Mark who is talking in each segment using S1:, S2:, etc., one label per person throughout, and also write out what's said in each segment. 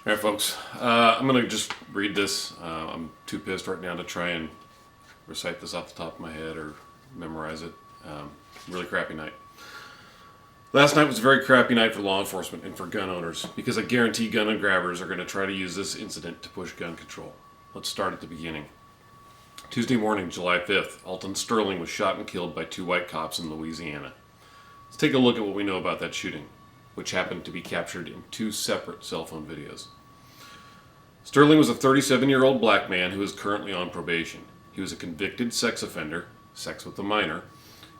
S1: All right, folks. I'm going to just read this. I'm too pissed right now to try and recite this off the top of my head or memorize it. Really crappy night. Last night was a very crappy night for law enforcement and for gun owners because I guarantee gun and grabbers are going to try to use this incident to push gun control. Let's start at the beginning. Tuesday morning, July 5th, Alton Sterling was shot and killed by two white cops in Louisiana. Let's take a look at what we know about that shooting, which happened to be captured in two separate cell phone videos. Sterling was a 37-year-old black man who is currently on probation. He was a convicted sex offender, sex with a minor.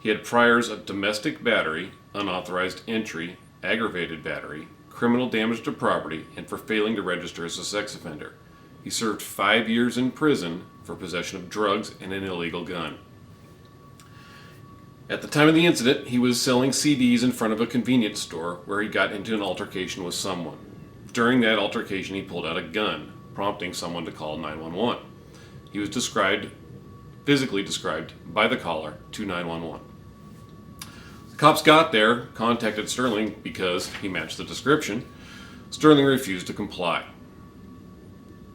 S1: He had priors of domestic battery, unauthorized entry, aggravated battery, criminal damage to property, and for failing to register as a sex offender. He served 5 years in prison for possession of drugs and an illegal gun. At the time of the incident, he was selling CDs in front of a convenience store where he got into an altercation with someone. During that altercation, he pulled out a gun, prompting someone to call 911. He was physically described by the caller to 911. The cops got there, contacted Sterling because he matched the description. Sterling refused to comply.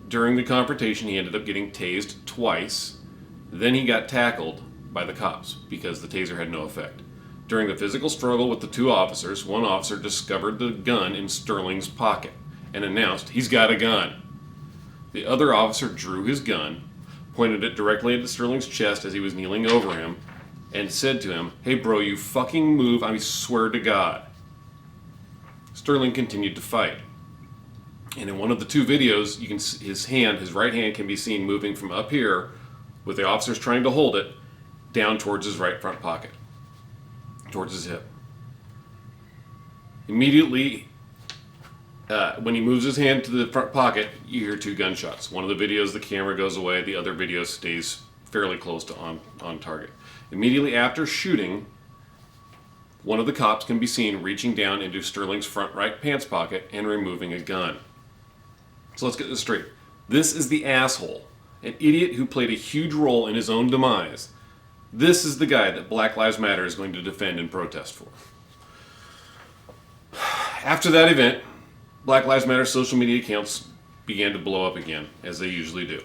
S1: During the confrontation, he ended up getting tased twice. Then he got tackled by the cops because the taser had no effect. During the physical struggle with the two officers, one officer discovered the gun in Sterling's pocket and announced, "He's got a gun." The other officer drew his gun, pointed it directly into Sterling's chest as he was kneeling over him, and said to him, "Hey bro, you fucking move, I swear to God." Sterling continued to fight. And in one of the two videos, you can his right hand can be seen moving from up here, with the officers trying to hold it, down towards his right front pocket, towards his hip. Immediately, when he moves his hand to the front pocket, you hear two gunshots. One of the videos, the camera goes away. The other video stays fairly close to on target. Immediately after shooting, one of the cops can be seen reaching down into Sterling's front right pants pocket and removing a gun. So let's get this straight. This is the asshole, an idiot who played a huge role in his own demise. This is the guy that Black Lives Matter is going to defend and protest for. After that event, Black Lives Matter social media accounts began to blow up again, as they usually do.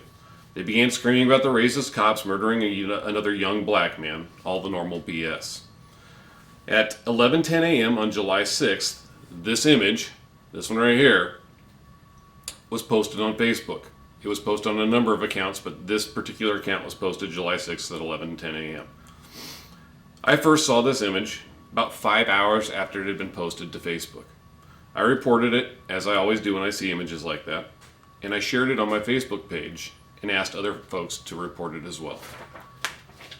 S1: They began screaming about the racist cops murdering another young black man, all the normal BS. At 11:10 a.m. on July 6th, this image, this one right here, was posted on Facebook. It was posted on a number of accounts, but this particular account was posted July 6th at 11:10 a.m. I first saw this image about 5 hours after it had been posted to Facebook. I reported it, as I always do when I see images like that, and I shared it on my Facebook page and asked other folks to report it as well.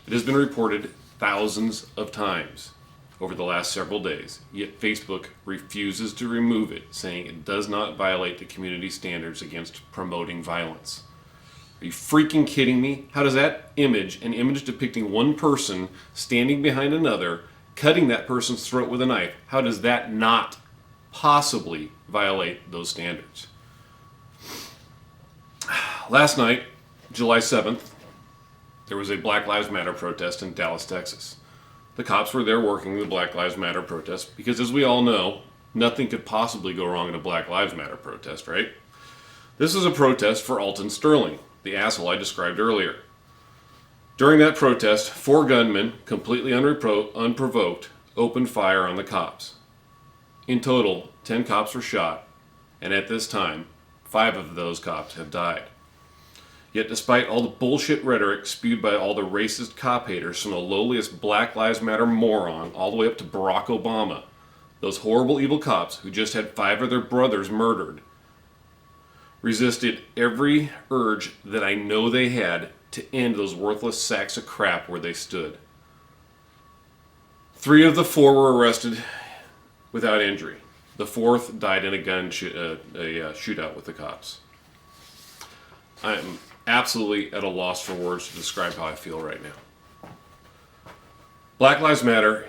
S1: It has been reported thousands of times over the last several days, yet Facebook refuses to remove it, saying it does not violate the community standards against promoting violence. Are you freaking kidding me? How does that image, an image depicting one person standing behind another, cutting that person's throat with a knife, how does that not possibly violate those standards? Last night, July 7th, there was a Black Lives Matter protest in Dallas, Texas. The cops were there working the Black Lives Matter protest because, as we all know, nothing could possibly go wrong in a Black Lives Matter protest, right? This is a protest for Alton Sterling, the asshole I described earlier. During that protest, 4 gunmen, completely unprovoked, opened fire on the cops. In total, 10 cops were shot, and at this time, 5 of those cops have died. Yet despite all the bullshit rhetoric spewed by all the racist cop haters from the lowliest Black Lives Matter moron all the way up to Barack Obama, those horrible evil cops who just had 5 of their brothers murdered resisted every urge that I know they had to end those worthless sacks of crap where they stood. 3 of the 4 were arrested without injury. The 4th died in a shootout with the cops. I'm absolutely at a loss for words to describe how I feel right now. Black Lives Matter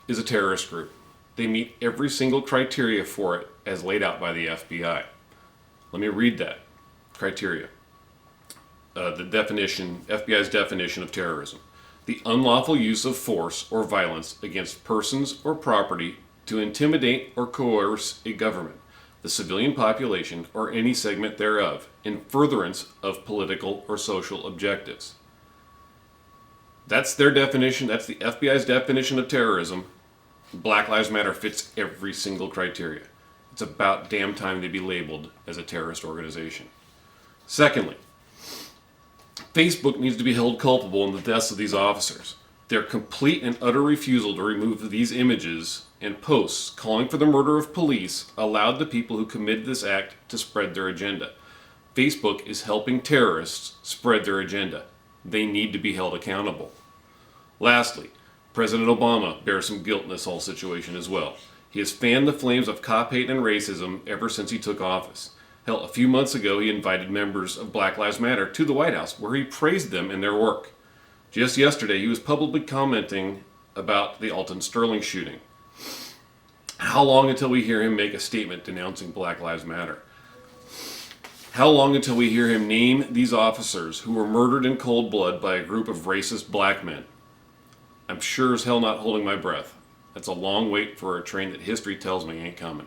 S1: is a terrorist group. They meet every single criteria for it as laid out by the FBI. Let me read that criteria. The definition, FBI's definition of terrorism. The unlawful use of force or violence against persons or property to intimidate or coerce a government. the civilian population, or any segment thereof, in furtherance of political or social objectives. That's their definition. That's the FBI's definition of terrorism. Black Lives Matter fits every single criteria. It's about damn time they be labeled as a terrorist organization. Secondly, Facebook needs to be held culpable in the deaths of these officers. Their complete and utter refusal to remove these images and posts calling for the murder of police allowed the people who committed this act to spread their agenda. Facebook is helping terrorists spread their agenda. They need to be held accountable. Lastly, President Obama bears some guilt in this whole situation as well. He has fanned the flames of cop hate and racism ever since he took office. Hell, a few months ago he invited members of Black Lives Matter to the White House where he praised them and their work. Just yesterday he was publicly commenting about the Alton Sterling shooting. How long until we hear him make a statement denouncing Black Lives Matter? How long until we hear him name these officers who were murdered in cold blood by a group of racist black men? I'm sure as hell not holding my breath. That's a long wait for a train that history tells me ain't coming.